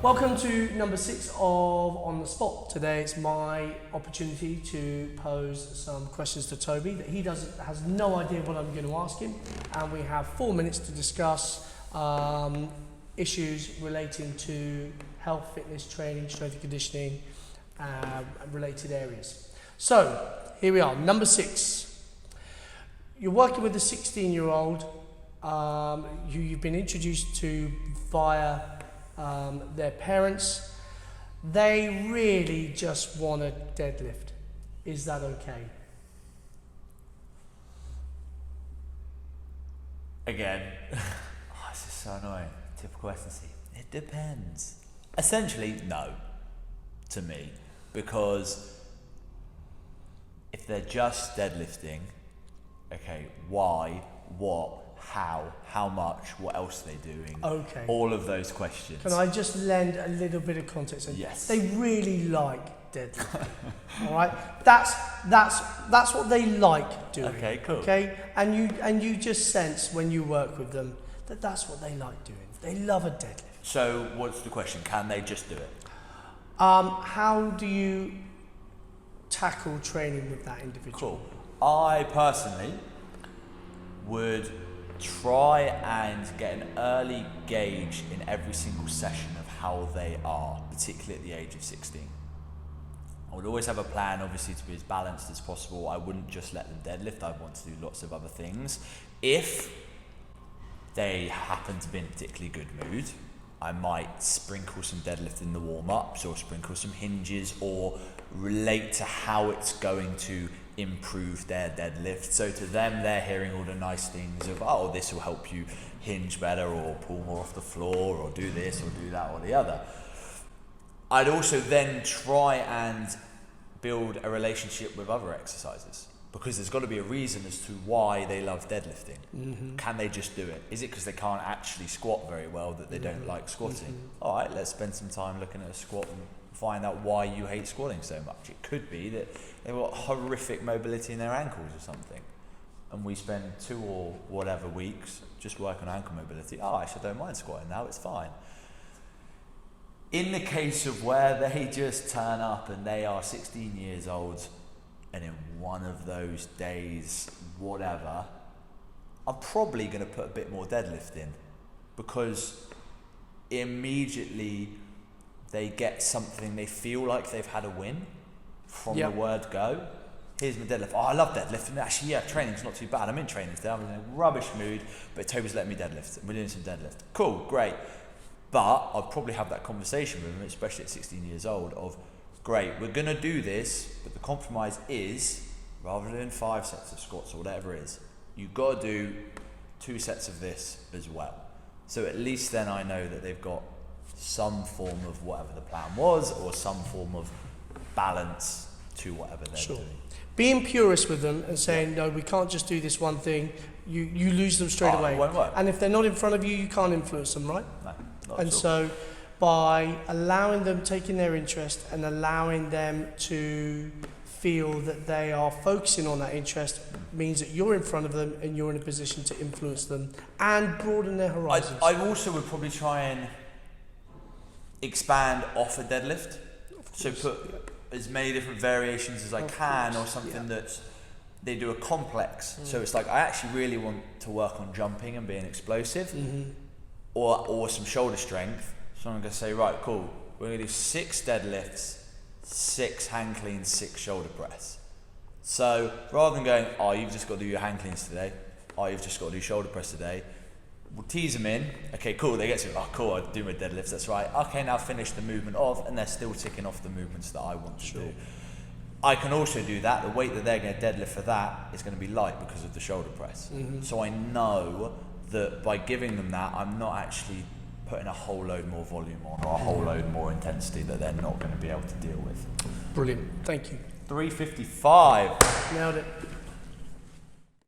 Welcome to number 6 of On the Spot. Today it's my opportunity to pose some questions to Toby that he has no idea what I'm going to ask him, and we have 4 minutes to discuss issues relating to health, fitness, training, strength and conditioning, related areas. So here we are, number 6. You're working with a 16-year-old who you've been introduced to via their parents. They really just want a deadlift. Is that okay? Again, this is so annoying. Typical SNC. It depends. Essentially, no, to me, because if they're just deadlifting, okay, why, what, how much, what else are they doing? Okay. All of those questions. Can I just lend a little bit of context? Yes. They really like deadlifting. All right. That's what they like doing. Okay, cool. Okay, and you just sense when you work with them that that's what they like doing. They love a deadlift. So what's the question? Can they just do it? How do you tackle training with that individual? Cool. I personally would try and get an early gauge in every single session of how they are, particularly at the age of 16. I would always have a plan, obviously, to be as balanced as possible. I wouldn't just let them deadlift. I'd want to do lots of other things. If they happen to be in a particularly good mood, I might sprinkle some deadlift in the warm-ups, or sprinkle some hinges, or relate to how it's going to improve their deadlift. So to them, they're hearing all the nice things of, oh, this will help you hinge better, or pull more off the floor, or do this, or do that, or the other. I'd also then try and build a relationship with other exercises, because there's got to be a reason as to why they love deadlifting. Mm-hmm. Can they just do it? Is it because they can't actually squat very well that they don't like squatting? Mm-hmm. All right, let's spend some time looking at a squat and find out why you hate squatting so much. It could be that they've got horrific mobility in their ankles or something, and we spend 2 or whatever weeks just working on ankle mobility. Oh, actually, I don't mind squatting now, it's fine. In the case of where they just turn up and they are 16 years old, and in one of those days, whatever, I'm probably going to put a bit more deadlift in, because immediately they get something, they feel like they've had a win from the word go. Here's my deadlift. Oh, I love deadlift. And actually, yeah, training's not too bad. I'm in training today. I'm in a rubbish mood, but Toby's letting me deadlift. We're doing some deadlift. Cool, great. But I'll probably have that conversation with him, especially at 16 years old, of, great, we're going to do this, but the compromise is, rather than 5 sets of squats or whatever it is, you've got to do 2 sets of this as well. So at least then I know that they've got some form of whatever the plan was, or some form of balance to whatever they're doing. Being purist with them and saying, no, we can't just do this one thing, you lose them straight away. It won't work. And if they're not in front of you, you can't influence them, right? No, not and at all. so by allowing them, taking their interest and allowing them to feel that they are focusing on that interest means that you're in front of them and you're in a position to influence them and broaden their horizons. I also would probably try and expand off a deadlift. So put as many different variations as I can, or something that they do a complex. So it's like, I actually really want to work on jumping and being explosive, or some shoulder strength. So I'm going to say, right, cool, we're going to do 6 deadlifts, 6 hang cleans, 6 shoulder press. So rather than going, oh, you've just got to do your hang cleans today, oh, you've just got to do shoulder press today, we'll tease them in. Okay, cool, they get to, oh, cool, I do my deadlifts, that's right. Okay, now finish the movement off, and they're still ticking off the movements that I want to do. I can also do that. The weight that they're going to deadlift for that is going to be light because of the shoulder press. So I know that by giving them that, I'm not actually putting a whole load more volume on, or a whole load more intensity that they're not going to be able to deal with. Brilliant, thank you. 355. Nailed it.